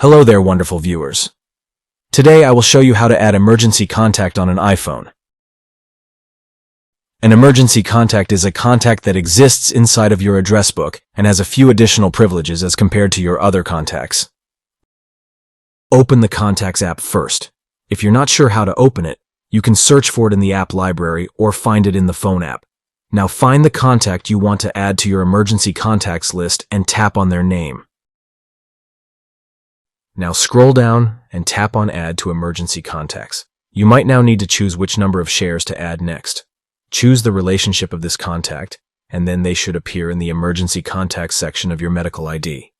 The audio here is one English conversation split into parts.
Hello there, wonderful viewers. Today I will show you how to add emergency contact on an iPhone. An emergency contact is a contact that exists inside of your address book and has a few additional privileges as compared to your other contacts. Open the Contacts app first. If you're not sure how to open it, you can search for it in the app library or find it in the phone app. Now find the contact you want to add to your emergency contacts list and tap on their name. Now scroll down and tap on Add to Emergency Contacts. You might now need to choose which number of shares to add next. Choose the relationship of this contact, and then they should appear in the Emergency Contacts section of your medical ID.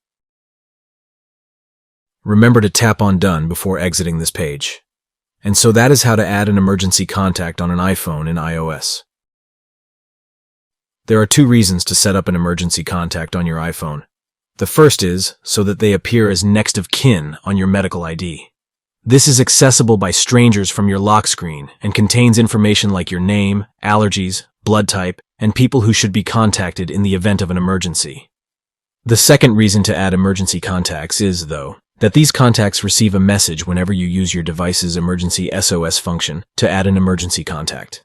Remember to tap on Done before exiting this page. And so that is how to add an emergency contact on an iPhone in iOS. There are two reasons to set up an emergency contact on your iPhone. The first is so that they appear as next of kin on your medical ID. This is accessible by strangers from your lock screen and contains information like your name, allergies, blood type, and people who should be contacted in the event of an emergency. The second reason to add emergency contacts is, though, that these contacts receive a message whenever you use your device's emergency SOS function to add an emergency contact.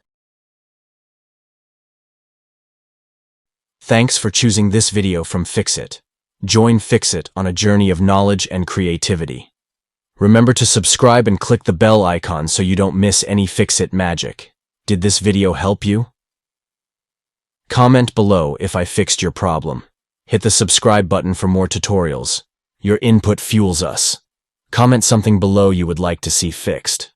Thanks for choosing this video from Fixit. Join Fixit on a journey of knowledge and creativity. Remember to subscribe and click the bell icon so you don't miss any Fixit magic. Did this video help you? Comment below if I fixed your problem. Hit the subscribe button for more tutorials. Your input fuels us. Comment something below you would like to see fixed.